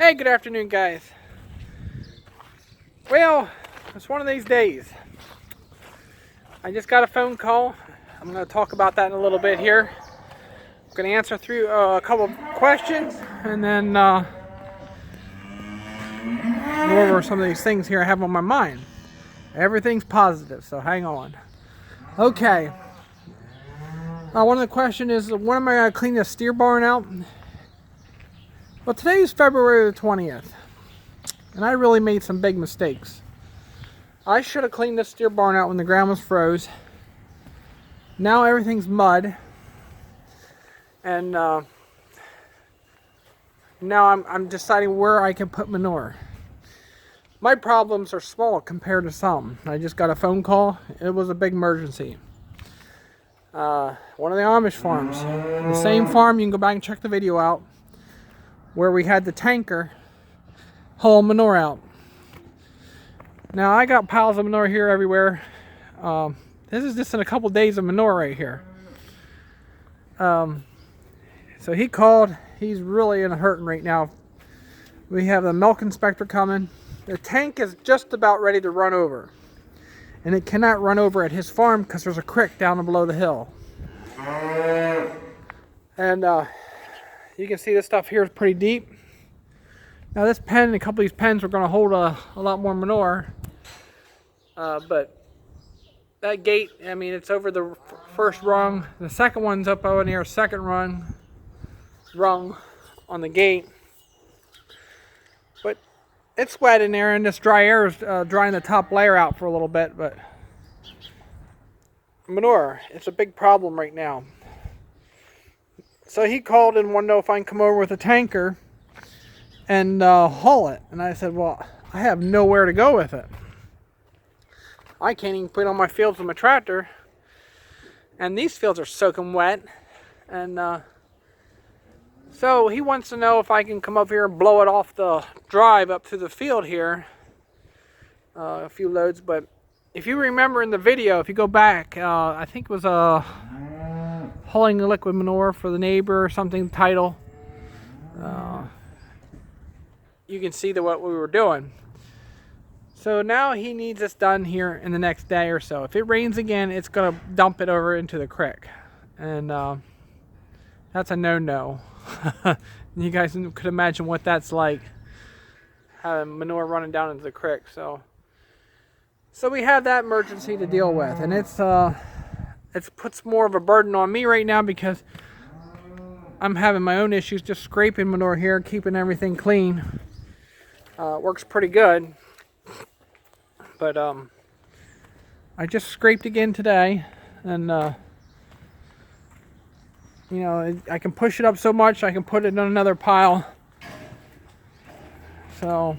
Hey, good afternoon, guys. Well, it's one of these days. I just got a phone call. I'm going to talk about that in a little bit here. I'm going to answer through a couple of questions and then go over some of these things here I have on my mind. Everything's positive, so hang on. Okay. One of the questions is, when am I going to clean this steer barn out? Well, today is February the 20th, and I really made some big mistakes. I should have cleaned this steer barn out when the ground was froze. Now everything's mud, and now I'm deciding where I can put manure. My problems are small compared to some. I just got a phone call. It was a big emergency. One of the Amish farms, the same farm, you can go back and check the video out, where we had the tanker haul manure out. Now I got piles of manure here everywhere. This is just in a couple days of manure right here. So he called. He's really in a hurting right now. We have the milk inspector coming. The tank is just about ready to run over, and it cannot run over at his farm because there's a creek down below the hill. And you can see this stuff here is pretty deep. Now this pen and a couple of these pens are going to hold a lot more manure. But that gate, I mean, it's over the first rung. The second one's up over near second rung on the gate. But it's wet in there, and this dry air is drying the top layer out for a little bit. But manure, it's a big problem right now. So he called and wanted to know if I can come over with a tanker and haul it. And I said, well, I have nowhere to go with it. I can't even put it on my fields with my tractor. And these fields are soaking wet. And so he wants to know if I can come up here and blow it off the drive up to the field here. A few loads. But if you remember in the video, if you go back, I think it was hauling the liquid manure for the neighbor or something title. You can see what we were doing. So now he needs this done here in the next day or so. If it rains again, it's going to dump it over into the creek. And that's a no-no. You guys could imagine what that's like, having manure running down into the creek. So we have that emergency to deal with. And it puts more of a burden on me right now because I'm having my own issues just scraping manure here, keeping everything clean. It works pretty good. But I just scraped again today, and you know, I can push it up so much I can put it in another pile. So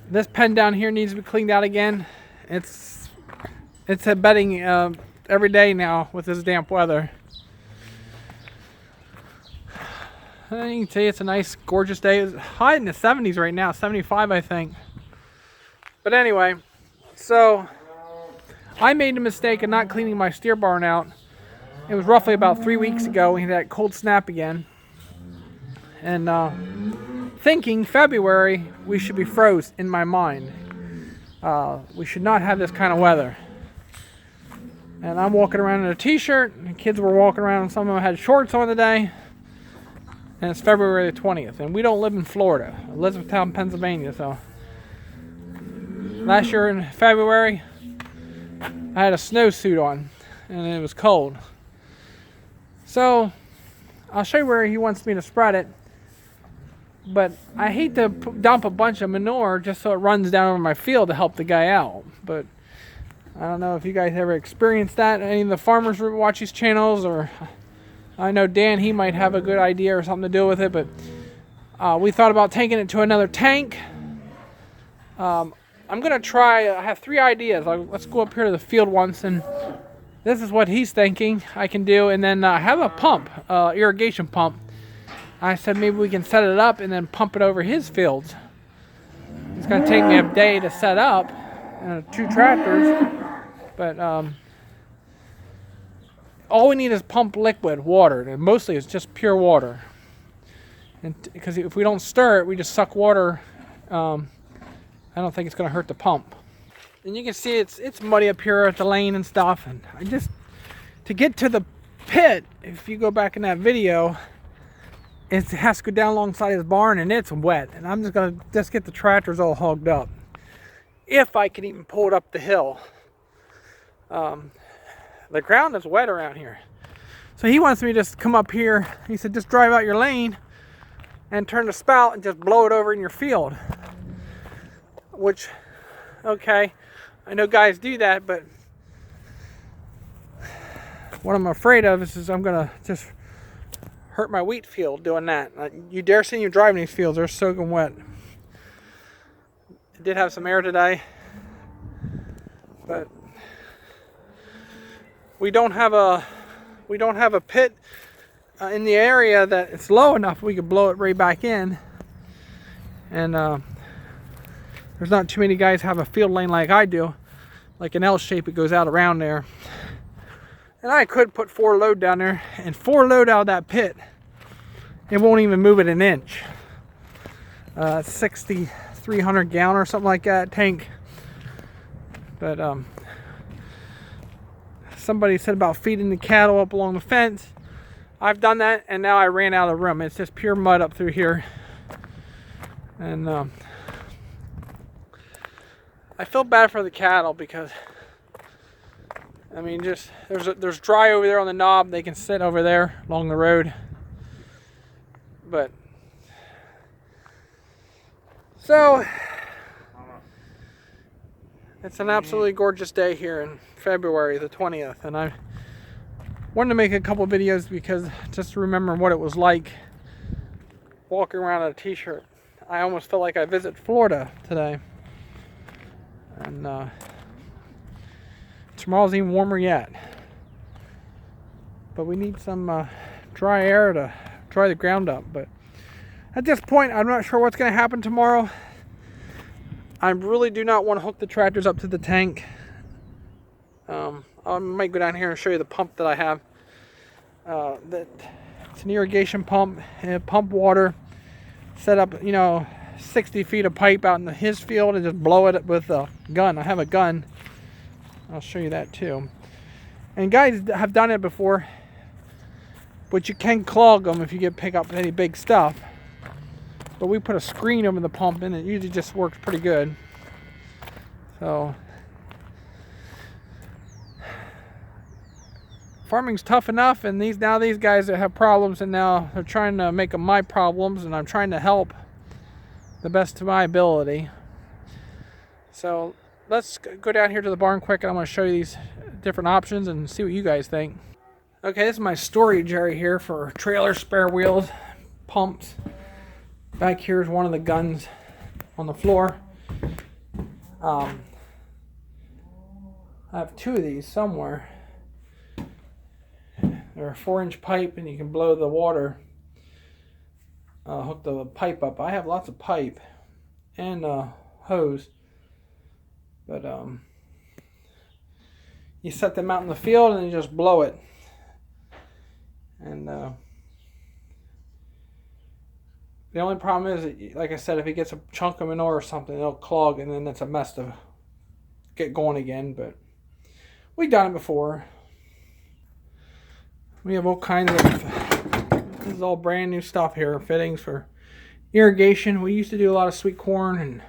this pen down here needs to be cleaned out again. It's a bedding every day now with this damp weather. And you can see it's a nice, gorgeous day. It's high in the 70s right now, 75 I think. But anyway, so I made a mistake of not cleaning my steer barn out. It was roughly about 3 weeks ago. We had that cold snap again. And thinking February, we should be froze in my mind. We should not have this kind of weather. And I'm walking around in a t-shirt. The kids were walking around, and some of them had shorts on today. And it's February the 20th. And we don't live in Florida, Elizabethtown, Pennsylvania. So last year in February, I had a snowsuit on, and it was cold. So I'll show you where he wants me to spread it. But I hate to dump a bunch of manure just so it runs down over my field to help the guy out. But I don't know if you guys ever experienced that. Any of the farmers watch these channels, or I know Dan, he might have a good idea or something to do with it. But we thought about taking it to another tank. I'm going to try, I have 3 ideas. Let's go up here to the field once, and this is what he's thinking I can do. And then I have a pump, irrigation pump. I said maybe we can set it up and then pump it over his fields. It's going to take me a day to set up, 2 tractors. But all we need is pump liquid water, and mostly it's just pure water. and because if we don't stir it, we just suck water. I don't think it's going to hurt the pump. And you can see it's muddy up here at the lane and stuff. And to get to the pit, if you go back in that video, it has to go down alongside his barn, and it's wet. And I'm just going to get the tractors all hogged up, if I can even pull it up the hill. The ground is wet around here. So he wants me to just come up here. He said, just drive out your lane and turn the spout and just blow it over in your field. Which, okay, I know guys do that, but what I'm afraid of is I'm gonna just hurt my wheat field doing that. You dare see you driving these fields, they're soaking wet. It did have some air today, but we don't have a pit in the area that it's low enough we could blow it right back in. And there's not too many guys have a field lane like I do, like an L shape. It goes out around there, and I could put 4 load down there, and 4 load out of that pit, it won't even move it an inch. 6,300 gallon or something like that tank. But somebody said about feeding the cattle up along the fence. I've done that, and now I ran out of room. It's just pure mud up through here, and I feel bad for the cattle because, I mean, just there's dry over there on the knob. They can sit over there along the road. But so it's an absolutely gorgeous day here in February the 20th, and I wanted to make a couple videos because just to remember what it was like walking around in a t-shirt. I almost felt like I visited Florida today. And tomorrow's even warmer yet. But we need some dry air to dry the ground up. But at this point, I'm not sure what's going to happen tomorrow. I really do not want to hook the tractors up to the tank. I might go down here and show you the pump that I have. It's an irrigation pump. And pump water. Set up, 60 feet of pipe out in his field and just blow it with a gun. I have a gun. I'll show you that too. And guys have done it before, but you can clog them if you pick up any big stuff. But we put a screen over the pump and it usually just works pretty good. So farming's tough enough, and these guys that have problems, and now they're trying to make them my problems, and I'm trying to help the best of my ability. So let's go down here to the barn quick, and I'm going to show you these different options and see what you guys think. Okay, this is my storage area here for trailers, spare wheels, pumps. Back here is one of the guns on the floor. I have 2 of these somewhere. They're a 4-inch pipe, and you can blow the water. Hook the pipe up. I have lots of pipe and hose, but you set them out in the field and you just blow it. And the only problem is, like I said, if it gets a chunk of manure or something, it'll clog, and then it's a mess to get going again. But we've done it before. We have all kinds of, this is all brand new stuff here, fittings for irrigation. We used to do a lot of sweet corn and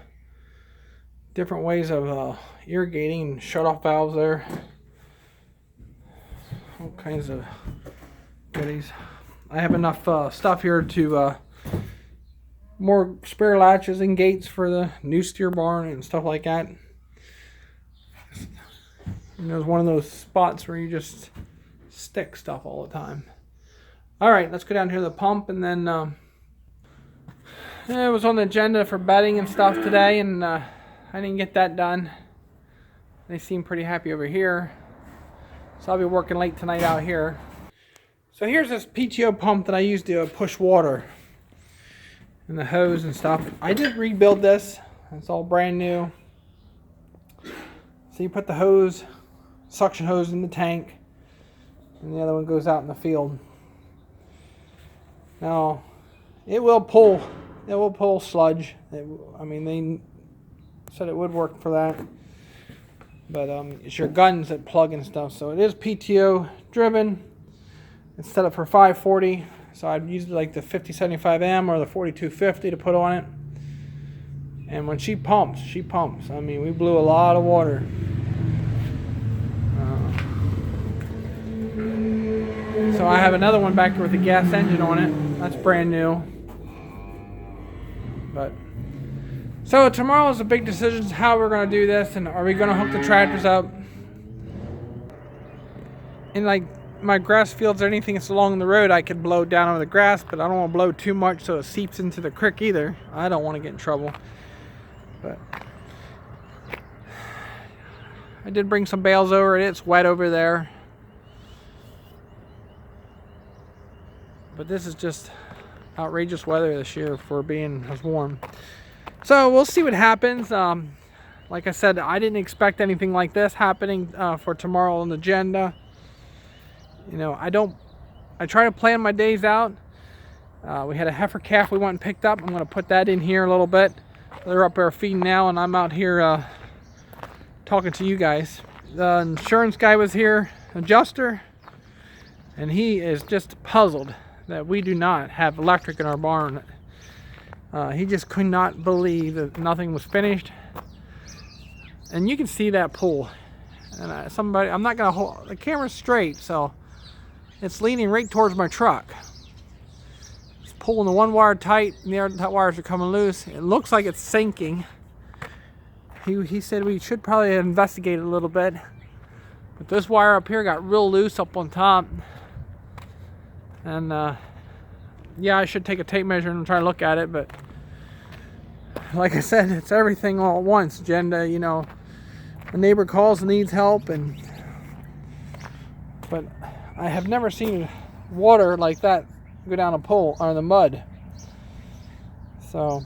different ways of irrigating, shut-off valves there. All kinds of goodies. I have enough stuff here to more spare latches and gates for the new steer barn and stuff like that. And there's one of those spots where you just stick stuff all the time. All right, let's go down here to the pump, and then it was on the agenda for bedding and stuff today, and I didn't get that done. They seem pretty happy over here, so I'll be working late tonight out here. So here's this PTO pump that I use to push water and the hose and stuff. I did rebuild this. It's all brand new. So you put the hose, suction hose in the tank, and the other one goes out in the field. Now, It will pull. It will pull sludge. I mean, they said it would work for that. But it's your guns that plug and stuff. So it is PTO driven. It's set up for 540. So I'd use like the 5075M or the 4250 to put on it. And when she pumps, she pumps. I mean, we blew a lot of water. So I have another one back there with a gas engine on it. That's brand new. But so tomorrow is a big decision how we're going to do this, and are we going to hook the tractors up in like my grass fields or anything that's along the road. I could blow down over the grass, but I don't want to blow too much so it seeps into the creek either. I don't want to get in trouble. But I did bring some bales over. It's wet over there. But this is just outrageous weather this year for being as warm. So we'll see what happens. Like I said, I didn't expect anything like this happening for tomorrow on the agenda. You know, I try to plan my days out. We had a heifer calf we went and picked up. I'm going to put that in here a little bit. They're up there feeding now, and I'm out here talking to you guys. The insurance guy was here, adjuster, and he is just puzzled that we do not have electric in our barn. He just could not believe that nothing was finished. And you can see that pull. And I'm not gonna hold the camera straight, so it's leaning right towards my truck. It's pulling the one wire tight, and the other wires are coming loose. It looks like it's sinking. He said we should probably investigate it a little bit. But this wire up here got real loose up on top. And yeah, I should take a tape measure and try to look at it, but like I said, it's everything all at once. Agenda, you know, a neighbor calls and needs help, but I have never seen water like that go down a pole or the mud. So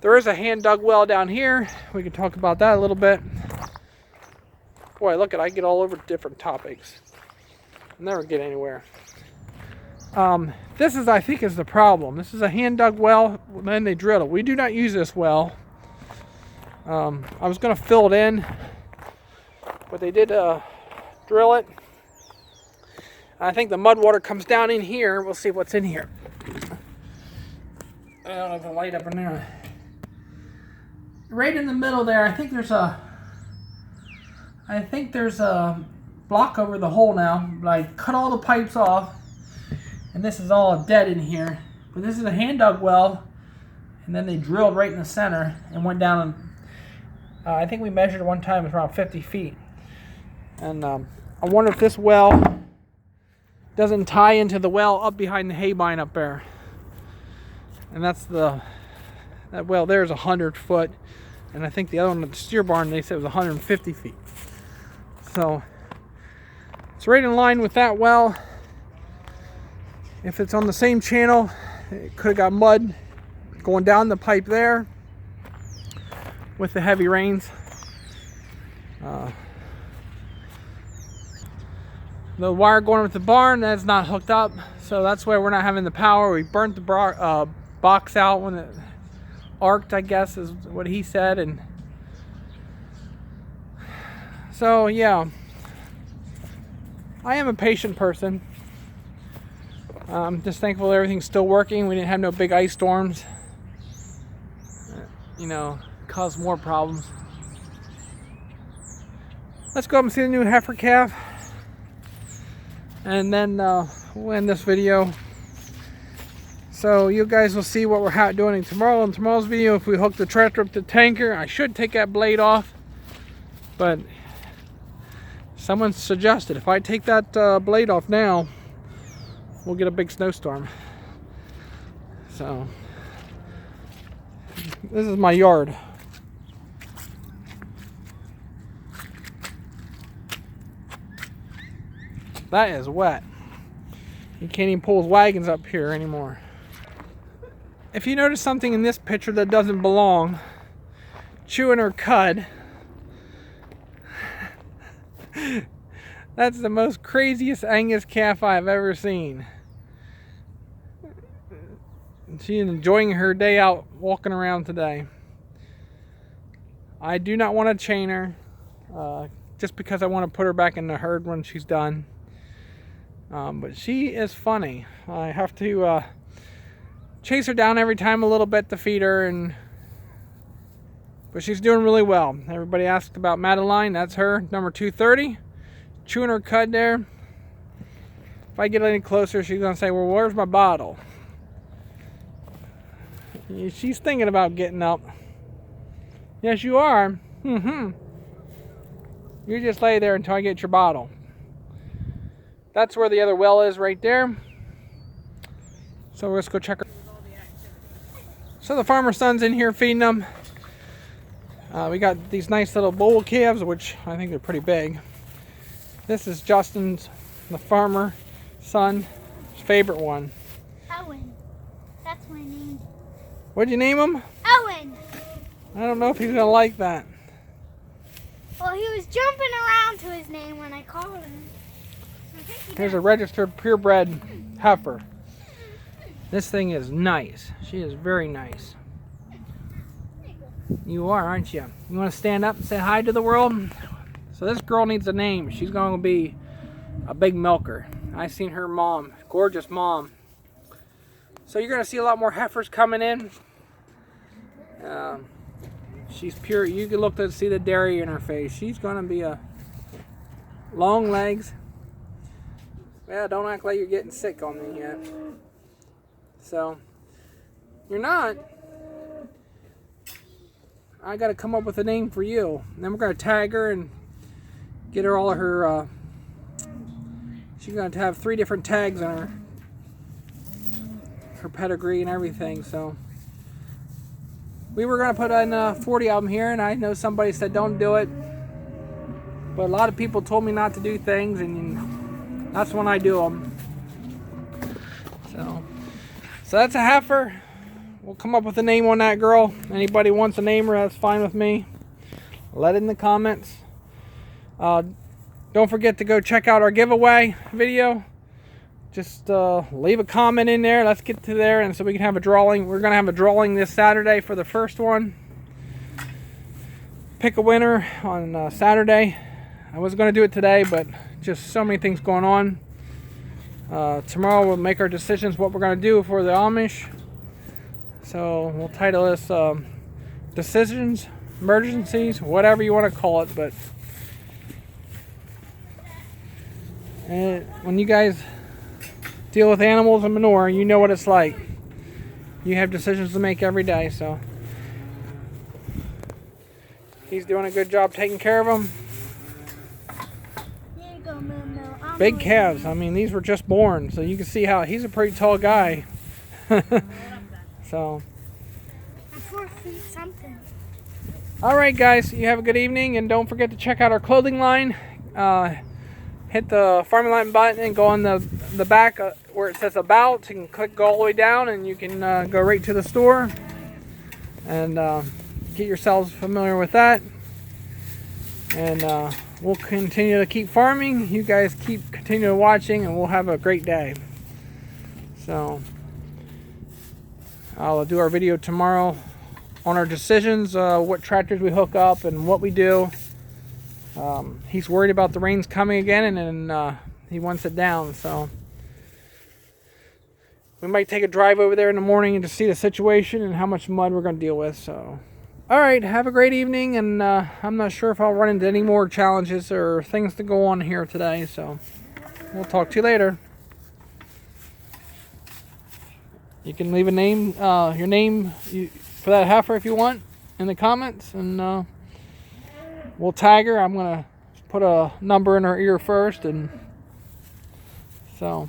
there is a hand dug well down here. We can talk about that a little bit. Boy, look at, I get all over different topics. Never get anywhere. This is, I think, is the problem. This is a hand dug well, then they drilled it. We do not use this well. I was going to fill it in, but they did drill it. I think the mud water comes down in here. We'll see what's in here. I don't know if the light up in there. Right in the middle there, I think there's a block over the hole now. I cut all the pipes off, and this is all dead in here. But this is a hand dug well, and then they drilled right in the center and went down. And I think we measured one time, it was around 50 feet. And I wonder if this well doesn't tie into the well up behind the hay bine up there. And that's that well there is 100 foot. And I think the other one at the steer barn, they said it was 150 feet. So it's right in line with that well. If it's on the same channel, it could have got mud going down the pipe there with the heavy rains. The wire going with the barn, that's not hooked up, so that's why we're not having the power. We burnt the box out when it arced, I guess is what he said. And so yeah, I am a patient person. I'm just thankful that everything's still working. We didn't have no big ice storms, you know, cause more problems. Let's go up and see the new heifer calf, and then we'll end this video. So you guys will see what we're doing tomorrow. In tomorrow's video, if we hook the tractor up to the tanker, I should take that blade off, but someone suggested if I take that blade off now, we'll get a big snowstorm. So this is my yard. That is wet. You can't even pull his wagons up here anymore. If you notice something in this picture that doesn't belong, chewing her cud, that's the most craziest Angus calf I've ever seen. She's enjoying her day out walking around today. I do not want to chain her, just because I want to put her back in the herd when she's done. But she is funny. I have to chase her down every time a little bit to feed her, but she's doing really well. Everybody asked about Madeline. That's her, number 230, chewing her cud there. If I get any closer, she's gonna say, well, where's my bottle? She's thinking about getting up. Yes, you are. You just lay there until I get your bottle. That's where the other well is, right there. So let's go check her. So the farmer's son's in here feeding them. We got these nice little bull calves, which I think they're pretty big. This is Justin's, the farmer son's favorite one. Owen. That's my name. What'd you name him? Owen. I don't know if he's gonna like that. Well, he was jumping around to his name when I called him. Here's a registered purebred heifer. This thing is nice. She is very nice. You are, aren't you? You want to stand up and say hi to the world? So this girl needs a name. She's going to be a big milker. I seen her mom, gorgeous mom. So you're going to see a lot more heifers coming in. She's pure. You can look to see the dairy in her face. She's going to be a long legs. Yeah, don't act like you're getting sick on me yet. So, you're not. I got to come up with a name for you. And then we're going to tag her and get her all of her, she's going to have 3 different tags on her pedigree and everything. So, we were going to put in 40 of them here, and I know somebody said don't do it. But a lot of people told me not to do things, and that's when I do them. So that's a heifer. We'll come up with a name on that girl. Anybody wants a name her, that's fine with me. Let it in the comments. Don't forget to go check out our giveaway video. Just leave a comment in there. Let's get to there, and so we can have a drawing. We're going to have a drawing this Saturday for the first one. Pick a winner on Saturday. I was going to do it today, but just so many things going on. Tomorrow we'll make our decisions what we're going to do for the Amish. So we'll title this Decisions, Emergencies, whatever you want to call it. But when you guys deal with animals and manure, you know what it's like. You have decisions to make every day. So he's doing a good job taking care of them. Big calves. I mean, these were just born, so you can see how he's a pretty tall guy. So. I'm 4 feet something. All right, guys. You have a good evening, and don't forget to check out our clothing line. Hit the farming line button and go on the back where it says About. You can go all the way down, and you can go right to the store and get yourselves familiar with that. And we'll continue to keep farming. You guys continue watching, and we'll have a great day. So I'll do our video tomorrow on our decisions, what tractors we hook up and what we do. He's worried about the rains coming again, and then he wants it down. So we might take a drive over there in the morning and to see the situation and how much mud we're going to deal with. So. All right, have a great evening, and I'm not sure if I'll run into any more challenges or things to go on here today, so we'll talk to you later. You can leave a name, your name for that heifer if you want in the comments, and we'll tag her. I'm going to put a number in her ear first, and so...